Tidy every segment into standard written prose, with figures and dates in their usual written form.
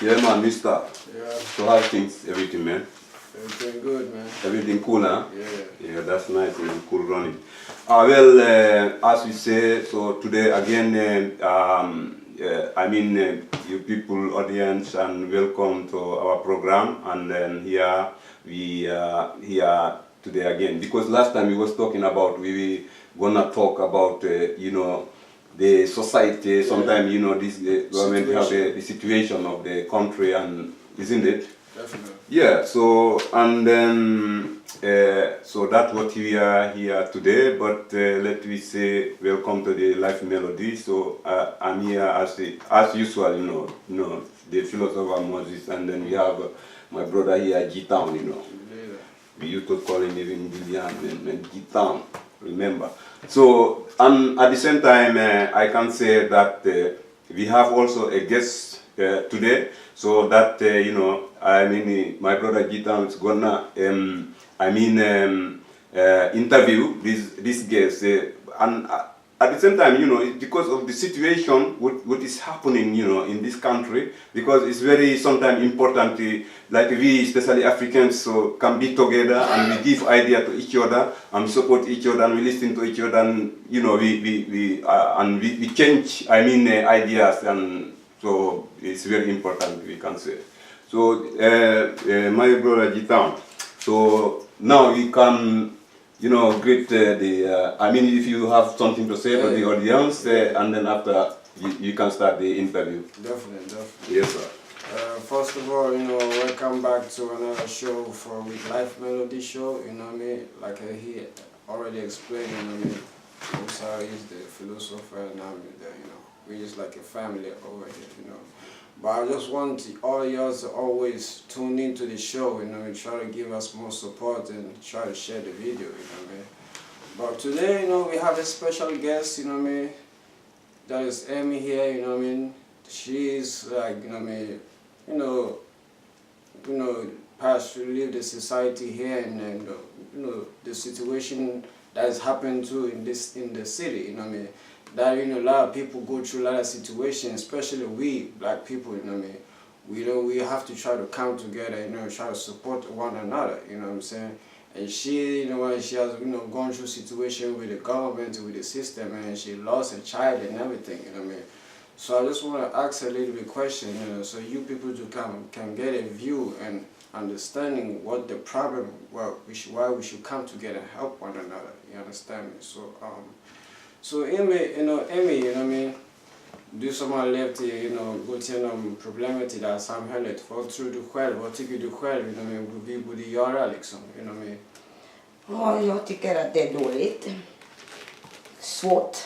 Yeah, man, mister. Yeah. So how's things, everything, man? Everything good, man. Everything cool, huh? Yeah. Yeah, that's nice, man. Cool running. Well, as we say, so today again, you people, audience, and welcome to our program. And then here we here today again, because last time we was talking about, we gonna talk about, the society. Sometimes, this government have the situation of the country, and isn't it? Definitely. Yeah. So and then so that's what we are here today. But let me say welcome to the Life Melody. So I'm here as usual. The philosopher Moses, and then we have my brother here, G-Town. We used to call him even Billion and G-Town. Remember. So, and at the same time, I can say that we have also a guest today. So that, my brother Gitan is gonna, interview this guest. And at the same time, because of the situation, what is happening, in this country, because it's very sometimes important to, like we, especially Africans, so can be together and we give idea to each other and support each other and we listen to each other and, we change, ideas, and so it's very important, we can say. So, my brother Gitan, so now we can, greet if you have something to say to the audience, and then after you can start the interview. Definitely. Yes, sir. First of all, welcome back to another show with Life Melody show. Like he already explained. Musa is the philosopher, and I'm we're just like a family over here. But I just want all y'all to always tune into the show, and try to give us more support and try to share the video, But today, we have a special guest, that is Amy here, She is like, past to live the society here and the situation that has happened too in the city, that a lot of people go through a lot of situations, especially we black people, we have to try to come together, try to support one another, And she, she has gone through situation with the government, with the system, and she lost a child and everything, So I just want to ask a little bit question, so you people can get a view and understanding what the problem, why we should come together and help one another. You understand me? So Amy, du som har levt i, gått igenom problemet i det här samhället, vad tror du själv, vad tycker du själv, vi borde göra liksom, Ja, jag tycker att det är dåligt. Svårt.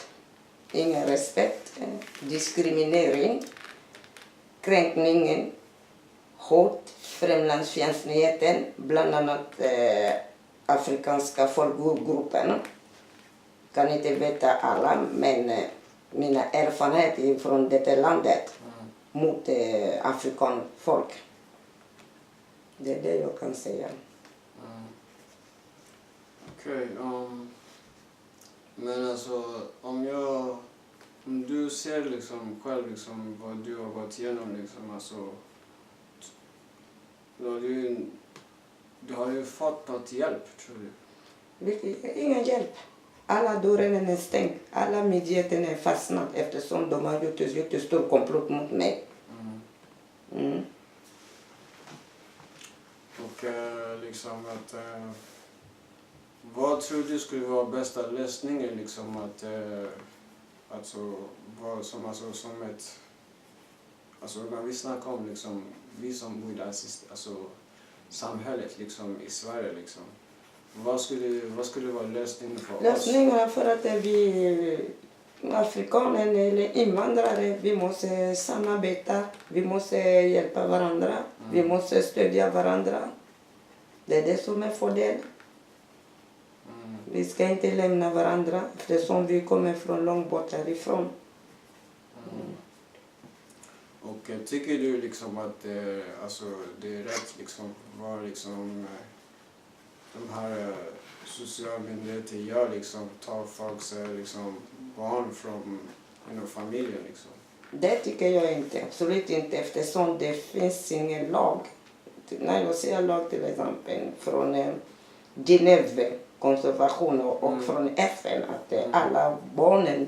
Ingen respekt. Diskriminering. Kränkningen. Hot. Främlingsfientligheten. Bland annat afrikanska folkgrupperna. Kan inte veta alla, men mina erfarenheter från det landet mot afrikanfolk. Det är det jag kan säga. Okej, men alltså om du ser liksom själv liksom vad du har gått igenom liksom, alltså du har ju fått något hjälp, tror du? Ingen hjälp. Alla dörren är stängd. Alla myndigheterna är fastnat eftersom de har gjort ett jättestor komplott mot mig. Och liksom att vad tror du skulle vara bästa lösningen liksom att när vi snackar om liksom vi som bor i det här samhället liksom i Sverige liksom, vad skulle vara lösningen för oss? Lösningen för att vi afrikaner eller invandrare, vi måste samarbeta, vi måste hjälpa varandra, vi måste stödja varandra. Det är det som är fördel. Vi ska inte lämna varandra eftersom vi kommer från långt bort härifrån. Och tycker du liksom att det är rätt liksom vad liksom de här sociala myndigheter gör liksom, tar folks liksom barn från familjen liksom? Det tycker jag inte, absolut inte, eftersom det finns ingen lag. När jag ser lag till exempel från Genèvekonventionen och från FN att alla barnen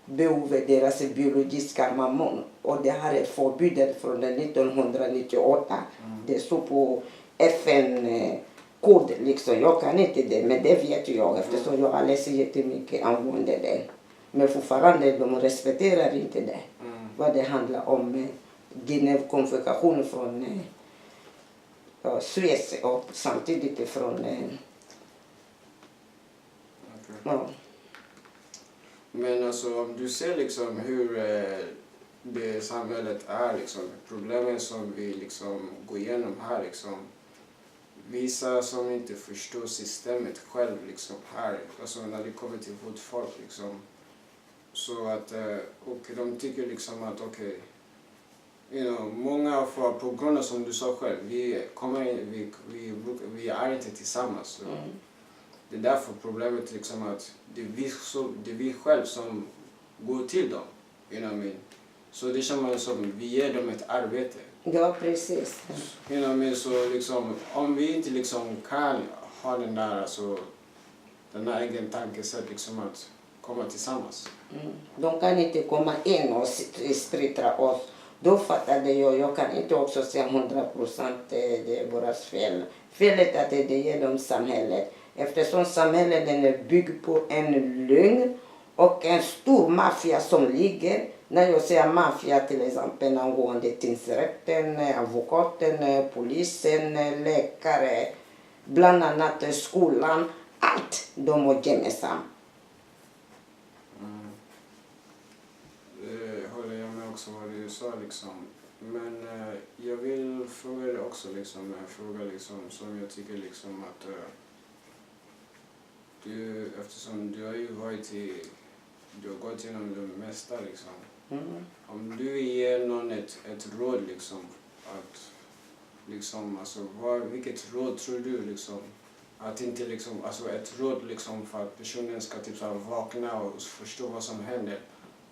behöver deras biologiska mammon. Och det här är förbudet från 1998. Det står på FN-kod liksom. Jag kan inte det, men det vet jag eftersom jag har läst jättemycket angående det. Men fortfarande de respekterar inte det. Vad det handlar om Genèvekonventionen från Suez och samtidigt från ja. Men alltså om du ser liksom hur det samhället är liksom, problemen som vi liksom går igenom här liksom, vissa som inte förstår systemet själv liksom här, alltså när det kommer till vårt folk liksom, så att och de tycker liksom att okej, många får på grund av som du sa själv, vi är inte tillsammans. Så. Det är därför problemet liksom att det är vi själv som går till dem. You know what I mean? Så det känns som vi ger dem ett arbete. Ja, precis. You know what I mean? Så liksom, om vi inte liksom kan ha den där, alltså, den här egen tankesätt liksom att komma tillsammans. De kan inte komma in och splittra oss. Då fattade jag kan inte också säga 100% det är våra fel. Felet är att det gäller samhället. Eftersom samhället är byggd på en lögn och en stor maffia som ligger. När jag säger maffia till exempel angående tingsrätten, advokaten, polisen, läkare, bland annat skolan. Allt de har gemensamt. Det håller jag med också vad du sa liksom. Men jag vill fråga dig också liksom, en fråga liksom, som jag tycker liksom att du, eftersom du har ju du har gått igenom det mesta liksom. Om du ger någon ett råd liksom, att liksom, alltså, vilket råd tror du liksom, att inte liksom, alltså ett råd liksom för att personen ska typ så här vakna och förstå vad som händer.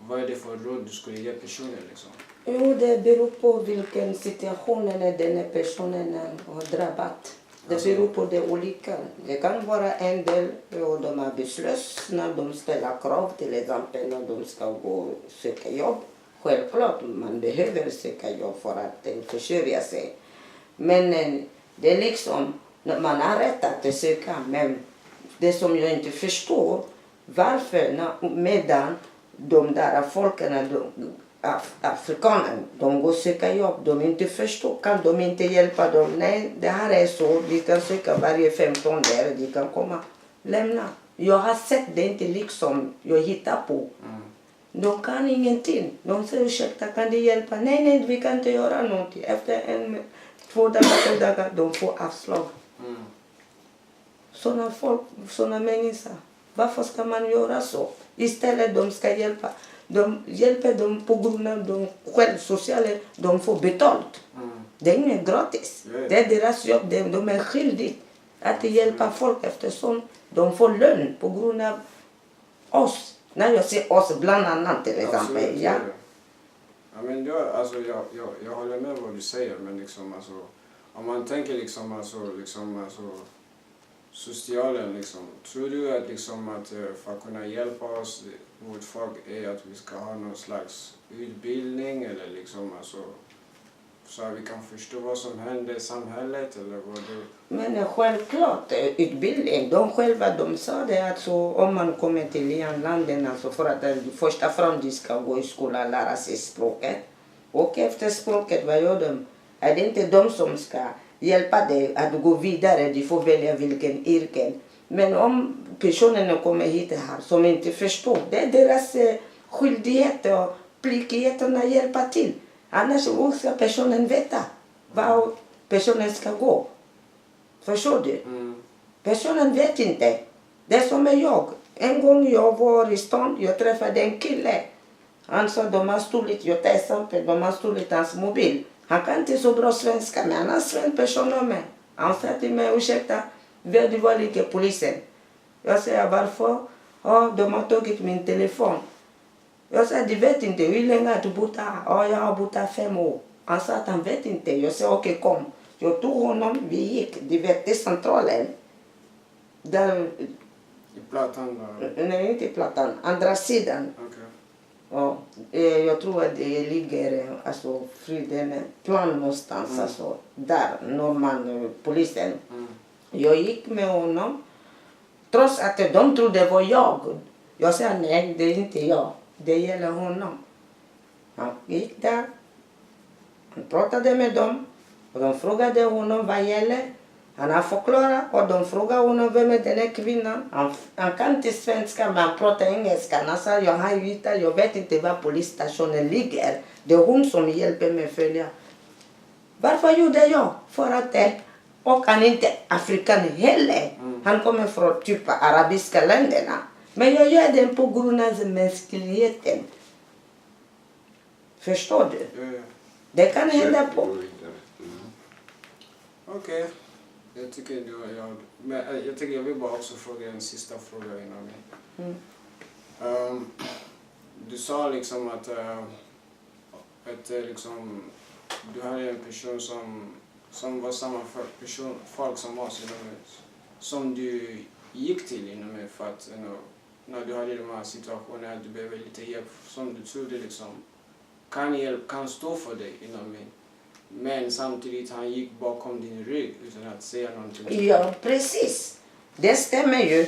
Vad är det för råd du skulle ge personen liksom? Jo, det beror på vilken situation den personen har drabbat. Det beror på det olika. Det kan vara en del och de är arbetslösa när de ställer krav till exempel när de ska gå och söka jobb. Självklart, man behöver söka jobb för att försörja sig. Men det är liksom, man har rätt att söka, men det som jag inte förstår, varför medan de där folken, afrikaner, de går söka jobb, de inte förstår, kan de inte hjälpa dem? Nej, det här är så, de kan söka varje 15 år, de kan komma, lämna. Jag har sett det inte liksom, jag hittar på. De kan ingenting. De säger ursäkta, kan du hjälpa? Nej, vi kan inte göra någonting. Efter 2 dagar, 3 dagar, de får avslag. Sådana folk, sådana människor. Varför ska man göra så? Istället de ska hjälpa. De hjälper dem på grund av de själv sociala, de får betalt. Det är inget gratis. Det är deras jobb, de är skyldiga att hjälpa folk eftersom de får lön på grund av oss. När jag säger oss bland annat till exempel. Ja. Ja, men jag håller med vad du säger, men liksom, alltså, om man tänker liksom, socialen liksom, tror du att, liksom, att för att kunna hjälpa oss, vårt folk, är att vi ska ha någon slags utbildning eller liksom, alltså, så att vi kan förstå vad som händer i samhället eller vad det... Men självklart, utbildning, de själva de sa det att alltså, om man kommer till landet alltså, för att första fram de ska gå i skolan och lära sig språket. Och efter språket, vad gör de? Är det inte de som ska hjälpa dig att gå vidare, de får välja vilken yrke. Men om personerna kommer hit här som inte förstår, det är deras skyldighet och plikt att hjälpa till. Annars ska personen veta var personen ska gå. Förstår du? Personen vet inte. Det är som jag. En gång jag var i stan, jag träffade en kille. Han sa de har stulit, jag tar exempel, de har stulit hans mobil. Han kan inte så bra svenska, men han har svensk personnummer. Han sa till mig, ursäkta, vill du vara lika polisen? Jag säger, varför? Ja, de har tagit min telefon. Jag sa, du vet inte hur länge du bott här? Ja, jag har bott här 5 år. Han sa att han vet inte. Jag sa, okej, kom. Jag tog honom, vi gick, du vet, till centralen. Där, I Platan då? nej, inte i Platan, andra sidan. Okej. Ja, jag tror att det ligger alltså, Friden plan någonstans, alltså, där, Norrman, polisen. Jag gick med honom, trots att de trodde det var jag. Jag sa nej, det är inte jag, det gäller honom. Han gick där, han pratade med dem, och de frågade honom vad gäller. Han har förklarat och de frågade honom vem är den här kvinnan. Han kan inte svenska men han pratar engelska. Han sa jag har hittat, jag vet inte var polisstationen ligger. Det är hon som hjälper mig följa. Varför gjorde jag? För att och han är inte afrikan heller. Han kommer från typ arabiska länderna. Men jag gör det på grund av mänskligheten. Förstår du? Det kan hända på. Okej. Jag tycker jag vill bara också fråga en sista fråga innan vi. Du sa liksom att liksom, du hade en person som var samma folk som oss som du gick till inom för att när du hade de här situationerna att du behöver lite hjälp som du trodde liksom kan stå för dig inom mig. Men samtidigt han gick bakom din rygg utan att säga någonting. Ja, precis. Det stämmer ju.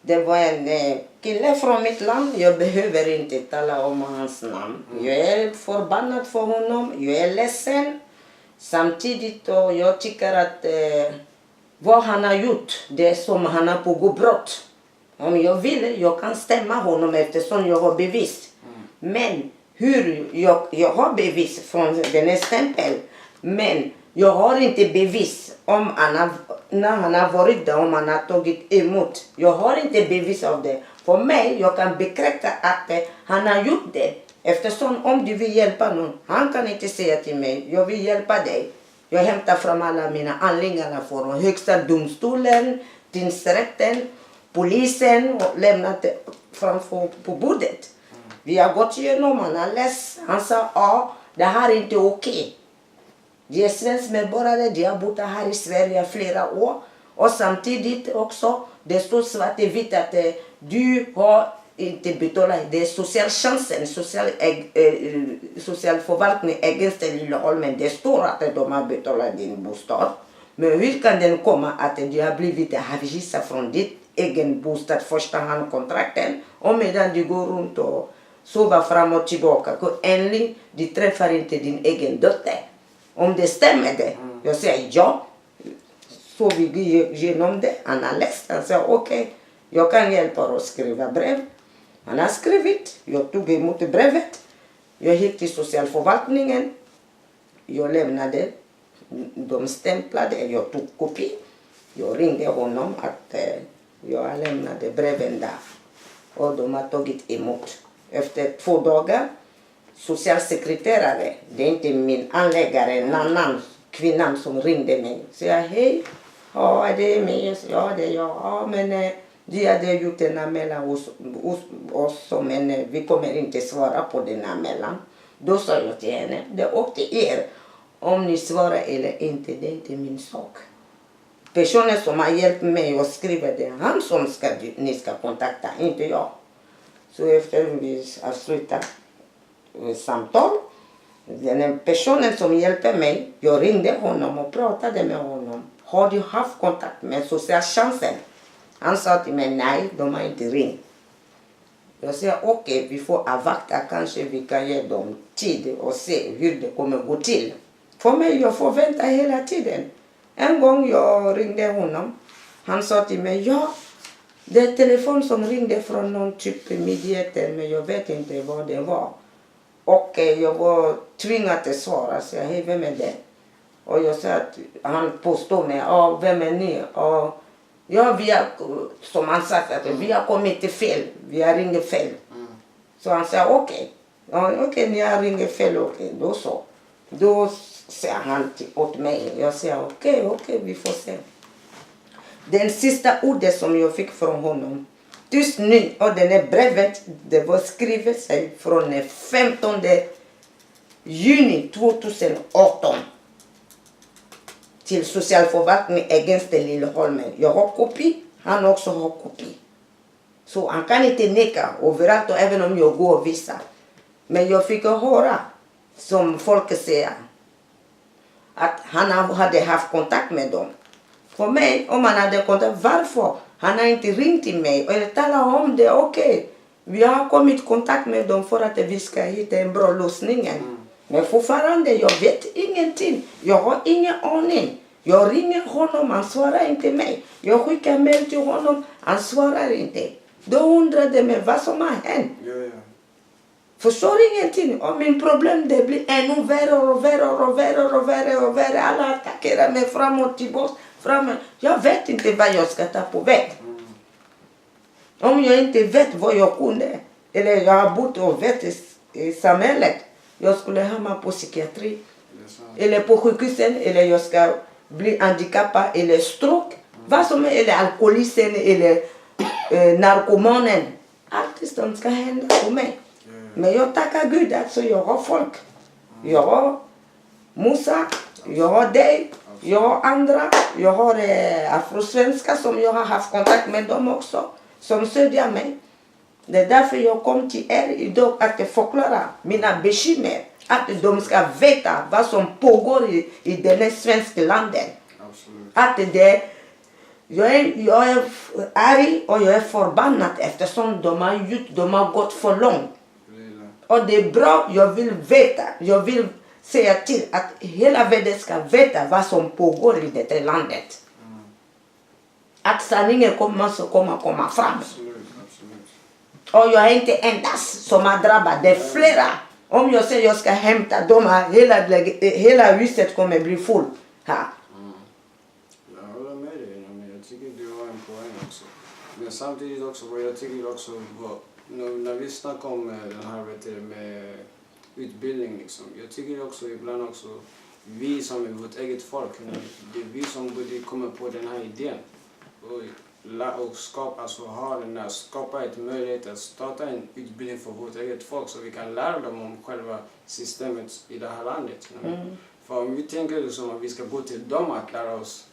Det var en kille från mitt land. Jag behöver inte tala om hans namn. Jag är förbannad för honom. Jag är ledsen. Samtidigt och jag tycker att vad han har gjort, det är som han har begått brott. Om jag vill, jag kan stämma honom eftersom jag har bevis. Men hur jag har bevis från den här stämpeln. Men jag har inte bevis om när han har varit där, om han har tagit emot. Jag har inte bevis av det. För mig, jag kan bekräfta att han har gjort det. Eftersom om du vill hjälpa någon, han kan inte säga till mig, jag vill hjälpa dig. Jag hämtar fram alla mina handlingar från högsta domstolen, tingsrätten, polisen och lämnat det framför på bordet. Vi har gått igenom, han har läst, han sa ja, det här är inte okej. De är svensk medborgare, de har bott här i Sverige flera år. Och samtidigt också, det står svart i vitt att du har inte betalat, det är socialtjänsten, socialförvaltning, ägenställ Lilleholmen. Det står att de har betalat din bostad. Men hur kan den komma att de har blivit avhysade från ditt egen bostad, första hand kontrakten, och medan du går runt och sover fram och tillbaka. Enligt, du träffar inte din egen dotter. Om det stämmer det, jag säger ja. Så vi går igenom det, han har läst, han säger okej, jag kan hjälpa att skriva brev. Han har skrivit, jag tog emot brevet, jag gick till socialförvaltningen, jag lämnade, de stämplade, jag tog kopi, jag ringde honom att jag lämnade breven där och de har tagit emot. Efter 2 dagar, socialsekreterare, det är inte min anläggare, en annan kvinna som ringde mig. Säger hej, ja det är mig, ja det är jag, ja men de hade gjort en anmälan hos oss men vi kommer inte svara på den anmälan. Då sa jag till henne, det är upp till er om ni svarar eller inte, det är inte min sak. Personen som har hjälpt mig att skriva det, han som ni ska kontakta, inte jag. Så efter vi har slutat samtal, den personen som hjälper mig, jag ringde honom och pratade med honom. Har du haft kontakt med socialtjänsten? Han sa till mig, nej, de har inte ringt. Jag säger, okej, vi får avvakta, kanske vi kan ge dem tid och se hur det kommer gå till. För mig, jag får vänta hela tiden. En gång jag ringde honom, han sa till mig, ja, det är telefon som ringde från någon typ av myndigheter, men jag vet inte vad det var. Och jag var tvingad att svara, så jag, hej, vem är det? Och jag sa att han påstod mig, vem är ni? Och ja, vi har, som han sagt, att vi har kommit till fel, vi har ringt fel. Så han sa, okej, ni har ringt fel, okej, då så. Då säger han åt mig, jag säger okej, vi får se. Den sista ordet som jag fick från honom, Dus nu, de brevet, de geschreven zijn van de 15 juni 2018. Till socialförvaltning against the Lilleholmen. Jag har kopie, han också har kopie. Så han kan inte neka överallt, och även om jag går och visar. Men jag fick höra, som folk säger, att han hade haft kontakt med dem. För mig, om han hade kontakt, varför? Han har inte ringt till mig och jag talar om det, okej. Vi har kommit i kontakt med dem för att vi ska hitta en bra lösning. Men fortfarande, jag vet ingenting. Jag har ingen aning. Jag ringer honom, han svarar inte mig. Jag skickar mail till honom, han svarar inte. Då undrade mig vad som har hänt. Förstår ingenting. Och min problem det blir ännu värre och värre och värre och värre och värre. Alla attackerar mig fram och tillbaka. Jag vet inte vad jag ska ta på väg. Om jag inte vet vad jag kunde, eller jag har bott och vet i samhället, jag skulle hamna på psykiatri, eller på sjukhusen, eller jag ska bli handikappad, eller stroke, vad som är, eller alkoholisten, eller narkomanen. Allt sånt ska hända på mig. Men jag tackar Gud, alltså jag har folk. Jag har Musa, jag har dig, jag har andra, jag har afrosvenskar som jag har haft kontakt med dem också, som stödjer mig. Det är därför jag kom till er idag att förklara mina bekymmer, att de ska veta vad som pågår i den svenska landet. Att jag är arg och jag är förbannad eftersom de har gått för långt. Och det är bra, jag vill veta, jag vill säga till att hela världen ska veta vad som pågår i det landet. Att sanningen kommer komma fram. Och jag är inte endast som har drabbat, det är flera. Om jag säger jag ska hämta dem här, hela huset kommer bli full här. Jag håller med dig, men jag tycker du har en poäng också. Men samtidigt också, vad jag tycker också, när vi snackar om den här med utbildning liksom, jag tycker också ibland också, vi som är vårt eget folk, det är vi som borde komma på den här idén. Och skapa ett möjlighet att starta en utbildning för vårt eget folk så vi kan lära dem om själva systemet i det här landet. För om vi tänker liksom att vi ska gå till dem att lära oss,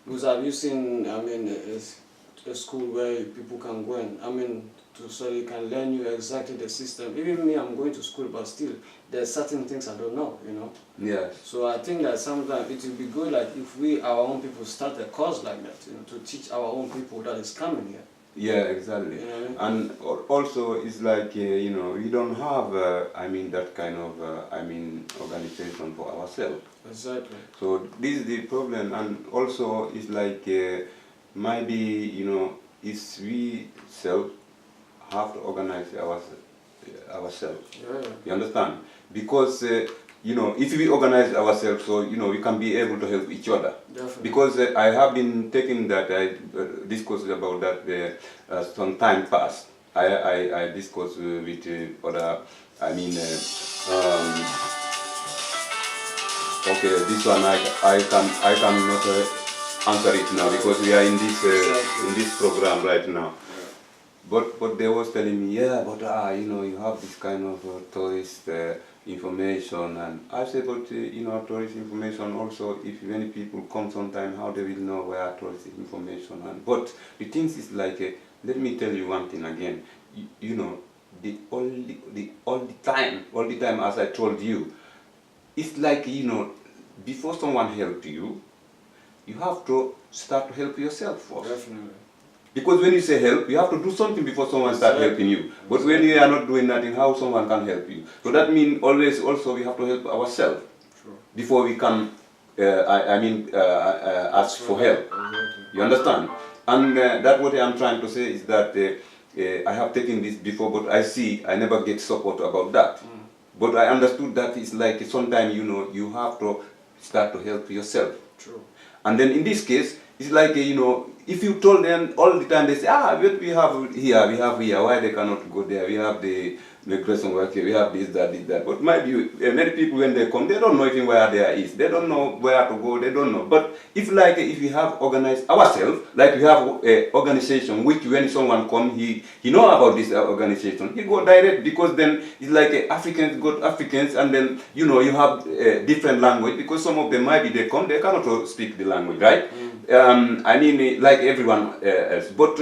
you've seen, a school where people can go and, so they can learn you exactly the system. Even me, I'm going to school, but still, there's certain things I don't know, you know? Yeah. So I think that sometimes it would be good, like, if we, our own people, start a course like that, you know, to teach our own people that is coming here. Yeah, exactly. You know what I And mean? also, it's like, we don't have, that kind of, organization for ourselves. Exactly. So this is the problem, and also it's like, maybe, it's we self have to organize ourselves. Yeah. You understand? Because, if we organize ourselves, so, we can be able to help each other. Definitely. Because I have been taking that, I discussed about that some time past. I discussed with other, okay, this one I cannot answer it now because we are in this program right now. But they was telling me, yeah, but you have this kind of tourist information, and I said, but tourist information also, if many people come sometime, how they will know where tourist information. But the things is like, let me tell you one thing again, all the time, as I told you, it's like, before someone help you, you have to start to help yourself first. Definitely. Because when you say help, you have to do something before someone starts helping you. But when you are not doing nothing, how someone can help you? So that means always also we have to help ourselves before we can, ask for help. You understand? And that's what I'm trying to say is that I have taken this before, but I never get support about that. But I understood that it's like sometimes, you have to start to help yourself. True. And then in this case, it's like, if you told them all the time, they say, we have here, why they cannot go there? We have the the question, okay, we have this, that. But maybe many people when they come, they don't know even where there is. They don't know where to go. They don't know. But if we have organized ourselves, like we have a organization, which when someone come, he know about this organization. He go direct because then it's like Africans go to Africans, and then you have different language because some of them maybe they come, they cannot speak the language, right? I mean, like everyone else. But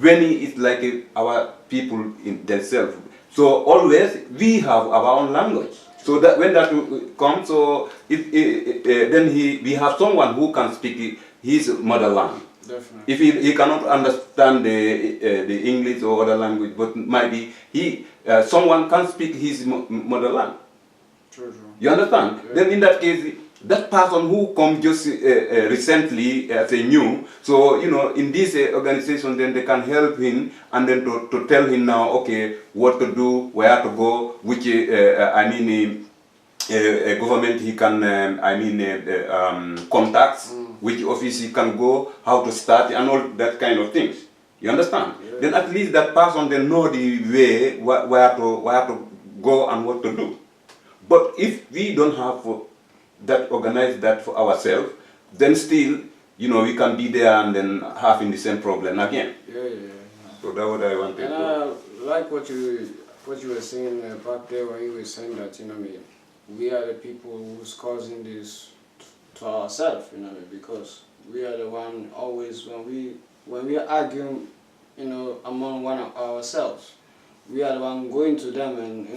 when it's like our people in themselves. So always we have our own language. So that when that comes, so then we have someone who can speak his mother language. Definitely. If he cannot understand the English or other language, but maybe someone can speak his mother language. True. You understand? Yeah. Then in that case, that person who come just recently as a new, so in this organization, then they can help him and then to tell him now, okay, what to do, where to go, which government he can contacts, which office he can go, how to start, and all that kind of things. You understand? Yeah. Then at least that person then know the way where to go and what to do. But if we don't have organize that for ourselves, then still, we can be there and then having the same problem again. Yeah. So that's what I wanted and to. Like what you were saying back there when you were saying that, we are the people who's causing this to ourselves, because we are the one always when we are arguing, among one of ourselves, we are the one going to them and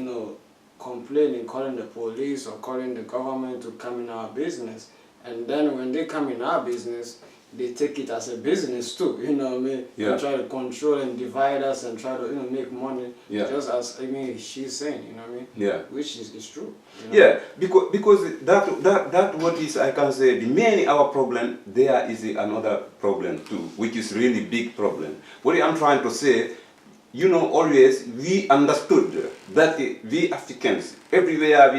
complaining, calling the police or calling the government to come in our business, and then when they come in our business, they take it as a business too, Yeah. And try to control and divide us and try to make money, yeah. Just as she's saying, Yeah. Which is true. Yeah, because that what is, I can say, the main our problem, there is another problem too, which is really big problem. What I'm trying to say, always we understood that we Africans, everywhere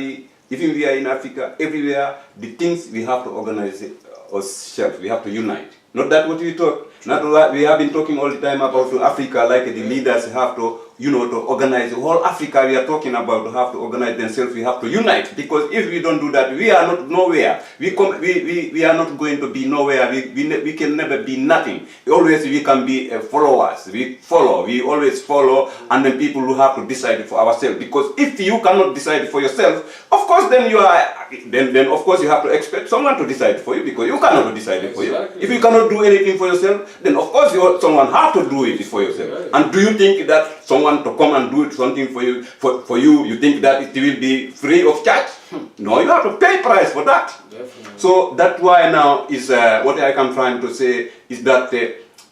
even we are in Africa, everywhere, the things we have to organize ourselves, we have to unite. Not that what we talk, not what we have been talking all the time about Africa, like the leaders have to, to organize the whole Africa. We are talking about to have to organize themselves. We have to unite, because if we don't do that, we are not nowhere. We are not going to be nowhere. We can never be nothing. Always we can be followers. We follow. We always follow, and then people who have to decide for ourselves. Because if you cannot decide for yourself, of course, then you are. Then of course you have to expect someone to decide for you, because you cannot decide it for you. If you cannot do anything for yourself, then of course someone has to do it for yourself. And do you think that someone to come and do something for you, you think that it will be free of charge? No, you have to pay price for that. Definitely. So that's why now is what I am trying to say is that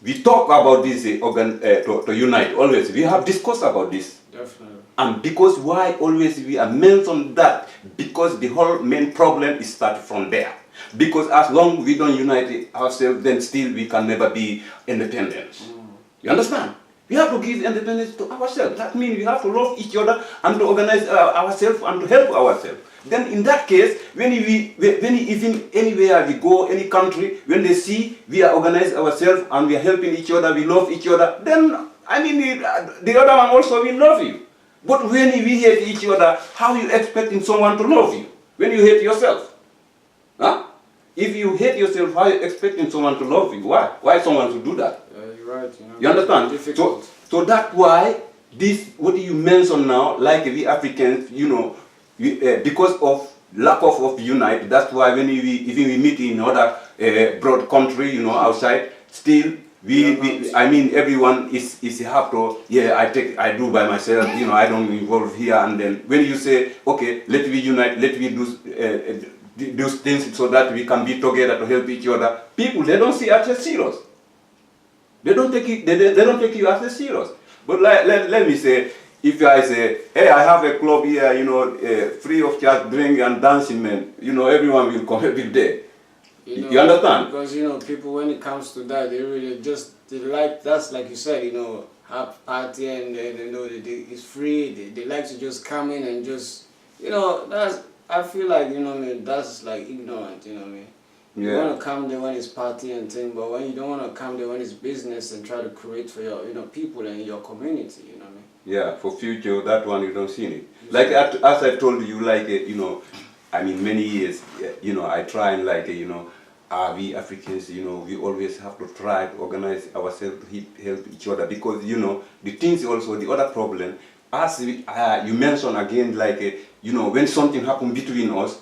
we talk about this to unite. Always we have discussed about this. Definitely. And because why always we are mentioned that, because the whole main problem is started from there. Because as long we don't unite ourselves, then still we can never be independent. You understand? We have to give independence to ourselves. That means we have to love each other and to organize ourselves and to help ourselves. Then in that case, when even anywhere we go, any country, when they see we are organized ourselves and we are helping each other, we love each other, then the other one also will love you. But when we hate each other, how you expecting someone to love you? When you hate yourself? Huh? If you hate yourself, how you expecting someone to love you? Why? Why someone to do that? You're right. You understand? So that's why this, what you mention now, like we Africans, because of lack of unite, that's why when we meet in other broad country, outside, still everyone is have to, I do by myself, I don't involve here, and then when you say, okay, let we unite, let we do those things so that we can be together to help each other, people, they don't see us as serious. They don't take it, they don't take you as serious. But let me say, if I say, hey, I have a club here, free of charge, drink and dancing, man, everyone will come every day. You understand? Because people, when it comes to that, they really they like, that's like you said, have party, and it's free. They like to just come in and just, that's, I feel like, that's like ignorant, You want to come there when it's party and thing, but when you don't want to come there when it's business and try to create for your, people and your community, Yeah, for future, that one you don't see it. Like as I told you, like you know, I mean, many years, you know, I try and like you know, we Africans, you know, we always have to try to organize ourselves to help each other because you know the things also the other problem, as you mentioned again, like you know, when something happen between us,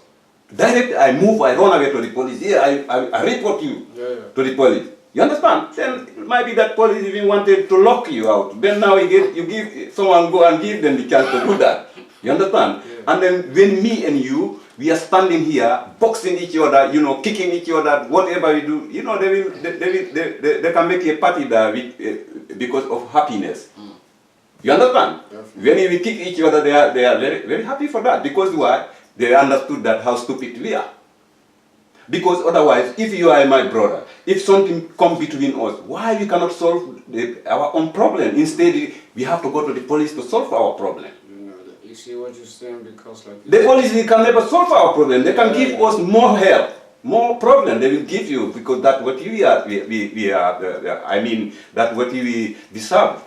directly I move, I run away to the police. Yeah, I report you to the police. You understand? Then it might be that police even wanted to lock you out. Then now you give someone go and give them the chance to do that. You understand? Yeah. And then when me and you, we are standing here, boxing each other, you know, kicking each other, whatever we do, you know, they can make a party there with, because of happiness. You understand? Definitely. When we kick each other, they are very, very happy for that. Because why? They understood that how stupid we are. Because otherwise, if you are my brother, if something comes between us, why we cannot solve our own problem? Instead, we have to go to the police to solve our problem. You see what you're saying, because like The police can never solve our problem. They can give us more help, more problem. They will give you because that's what we are. I mean, that's what we deserve.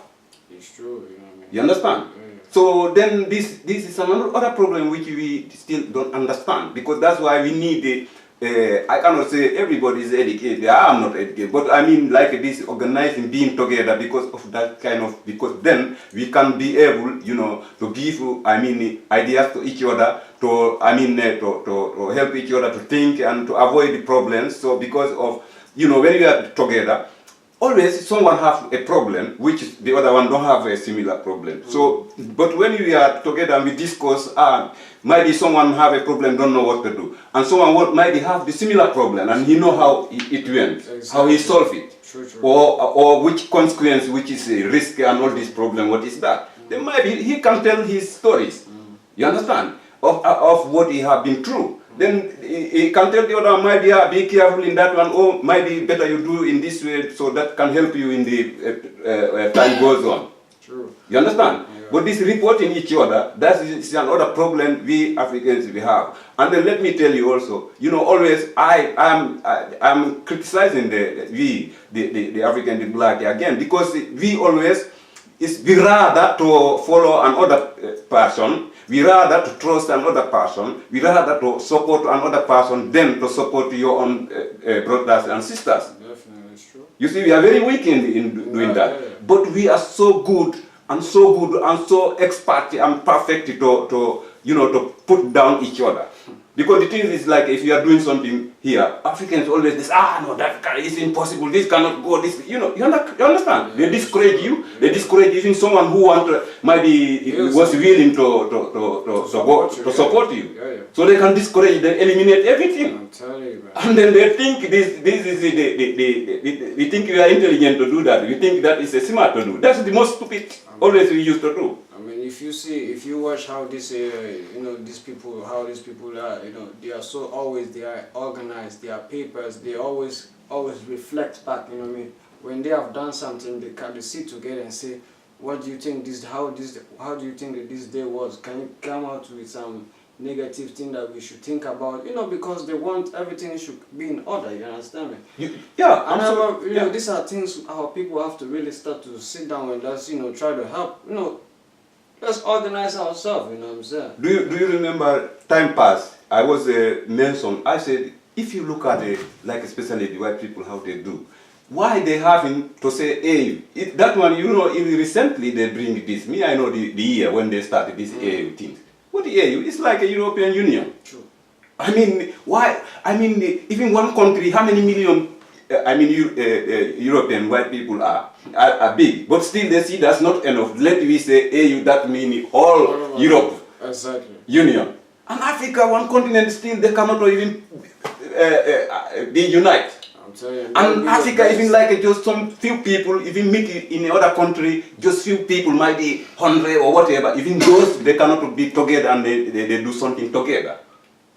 it's true. You know what I mean? You understand? Yeah. So then this is another problem which we still don't understand because that's why we need the. I cannot say everybody is educated. I am not educated, but I mean like this organizing, being together because of that kind of, because then we can be able, you know, to give, I mean, ideas to each other, to, I mean, to help each other to think and to avoid the problems. So because of, you know, when we are together, always someone have a problem which the other one don't have a similar problem. So, but when we are together and we discuss, maybe someone have a problem, don't know what to do, and someone maybe have the similar problem and he know how it went, Exactly. how he solve it, True. or which consequence, which is a risk and all this problem, what is that? Then maybe he can tell his stories. You understand? Of what he have been through. Then he can tell the other, maybe be careful in that one, or maybe better you do in this way, so that can help you in the time goes on. True. You understand? Yeah. But this reporting each other, that is another problem we Africans we have. And then let me tell you also, you know, always I'm criticizing the African, the black again, because we always we rather to follow another person. We rather to trust another person, we rather to support another person than to support your own brothers and sisters. Definitely, it's true. You see, we are very weak in doing that. Yeah. But we are so good and so expert and perfect to you know, to put down each other. Because the thing is, like, if you are doing something here, Africans always say, no, that is impossible, this cannot go, this, you know, you understand? They discourage you, they discourage even someone who maybe was willing to support you. Yeah. So they can discourage, they eliminate everything. I'm telling you, man. And then they think this is we think we are intelligent to do that, we think that is smart to do. That's the most stupid, always we used to do. I mean, if you watch how these these people are, you know, they are they are organized, their papers, they always reflect back, you know what I mean? When they have done something, they sit together and say, what do you think how do you think that this day was? Can you come out with some negative thing that we should think about? You know, because they want everything should be in order, you understand me? Yeah, these are things our people have to really start to sit down and just, you know, try to help, you know, let's organize ourselves, you know what I'm saying? Do you remember time passed? I was mentioned, I said, if you look at like especially the white people, how they do, why they having to say, hey, that one, you know, recently they bring this. Me, I know the year when they started this AU thing. What the AU? It's like a European Union. True. I mean, why? I mean, even one country, how many million, European white people are big, but still they see that's not enough. Let me say AU, that means all Europe. Exactly. Union. And Africa, one continent, still they cannot even be united. I'm telling you. And Africa, even like just some few people, even meet in another country, just few people, might be 100 or whatever, even those, they cannot be together and they do something together.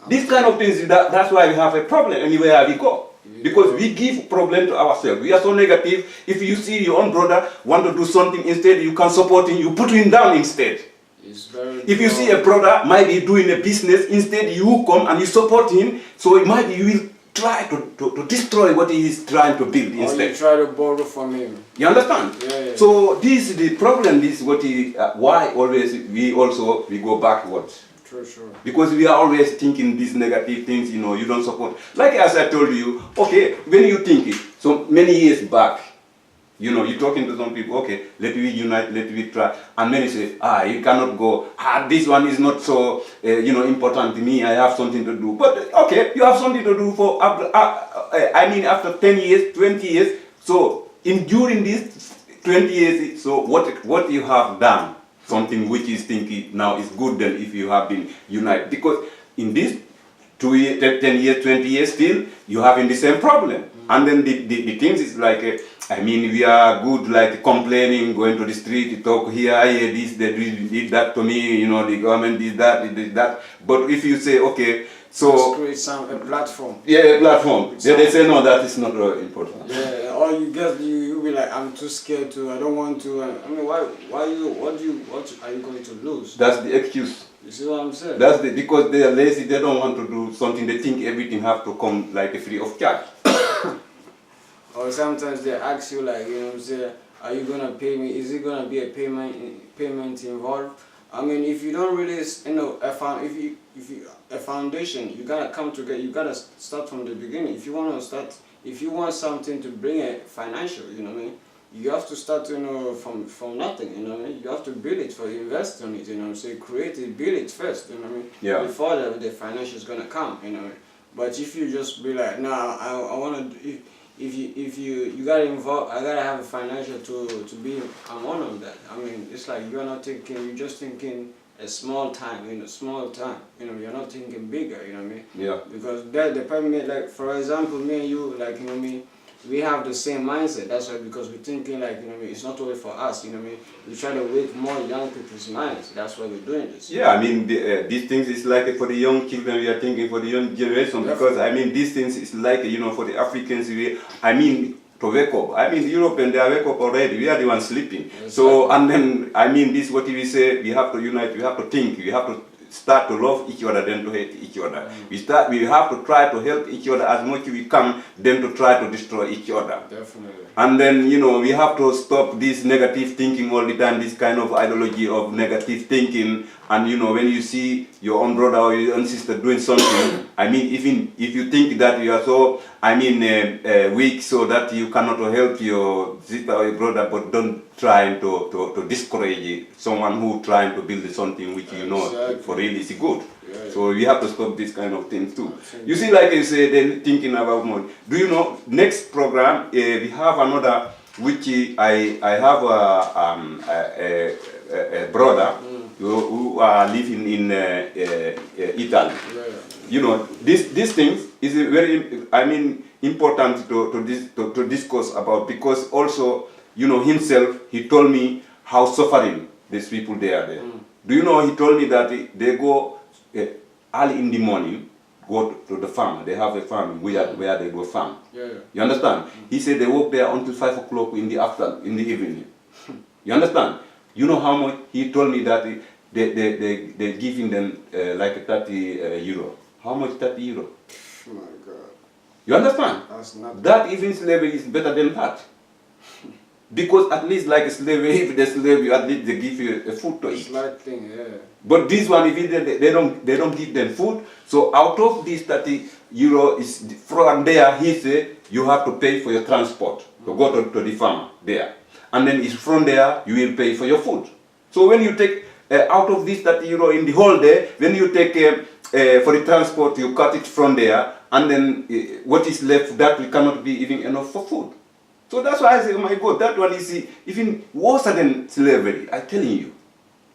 These kind of things, that's why we have a problem anywhere we go. Because we give problem to ourselves. We are so negative. If you see your own brother want to do something, instead you can support him, you put him down instead. If you see a brother might be doing a business, instead you come and you support him, so it might be you will try to destroy what he is trying to build Or instead. you try to borrow from him. You understand? Yeah. So this is the problem. This is what why always we go backwards. True. Because we are always thinking these negative things, you don't support. Like as I told you, okay, when you think it, so many years back, you're talking to some people, okay, let me unite, let me try, and many say, you cannot go, this one is not so, important to me, I have something to do. But, okay, you have something to do for, after 10 years, 20 years, so during these 20 years, so what you have done, something which is thinking now is good then if you have been united. Because in this 2 years, 10 years, 20 years still, you having the same problem. And then the things is like, we are good like complaining, going to the street, talk here, this, they did that to me, the government did that. But if you say, okay, so... Let's create a platform. Yeah, a platform. They say, no, that is not important. Yeah, or you'll be like, I'm too scared to, I don't want to. What are you going to lose? That's the excuse. You see what I'm saying? Because they are lazy, they don't want to do something, they think everything have to come like free of charge. Or sometimes they ask you like, are you gonna pay me? Is it gonna be a payment involved? If you don't really, a foundation, you gotta come together. You gotta start from the beginning. If you want something to bring a financial, you have to start, from nothing. You have to build it for invest on it. So create it, build it first. Yeah. Before the financial is gonna come. But if you just be like, no, I wanna. If you gotta involve, I gotta have a financial to be one of that. It's like you're not thinking, you're just thinking a small time, small time. You're not thinking bigger, Yeah. Because the problem, like for example, me and you, like we have the same mindset. That's why, because we're thinking like it's not only for us. We try to wake more young people's minds. That's why we're doing this. Yeah, these things is like for the young children. We are thinking for the young generation. Because these things is like for the Africans. To wake up. The Europeans, they are wake up already. We are the ones sleeping. Exactly. So and then this what we say. We have to unite. We have to think. We have to start to love each other, then to hate each other. We have to try to help each other as much as we can, then to try to destroy each other. Definitely. And then, we have to stop this negative thinking all the time, this kind of ideology of negative thinking. And, when you see your own brother or your own sister doing something, even if you think that you are so, weak, so that you cannot help your sister or your brother, but don't try to discourage someone who trying to build something which Exactly. for really is good. Yeah. So we have to stop this kind of things too. You see, like you say, they're thinking about money. Do you know, next program, we have another, which I have a brother who are living in Italy. Yeah. These things is very, important to discuss about, because also, himself, he told me how suffering these people they are there. Do you know, he told me that they go early in the morning, go to the farm. They have a farm where they go farm. Yeah. You understand? He said they work there until 5 o'clock in the afternoon, in the evening. You understand? You know how much? He told me that they're giving them like 30 euro. How much 30 euro? Oh my God. You understand? That's not That even slavery is better than that. Because at least like slavery, if they slave you, at least they give you a food to eat. slight thing, yeah. But this one, if they don't give them food, so out of this 30 euro is from there, he said you have to pay for your transport to go to the farm there, and then it's from there you will pay for your food. So when you take out of this 30 euro in the whole day, when you take for the transport, you cut it from there, and then what is left, that will cannot be even enough for food. So that's why I say, oh my God, that one is even worse than slavery, I'm telling you.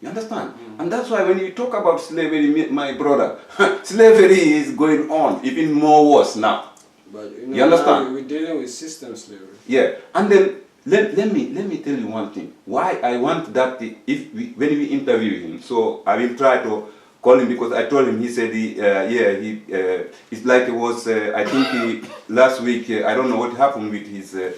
You understand? And that's why when you talk about slavery, my brother, slavery is going on, even more worse now. But you understand? Now we're dealing with system slavery. Yeah, and then let me tell you one thing. Why I want that when we interview him, so I will try to call him, because I told him, he said, it's like it was, I think last week, I don't know what happened with his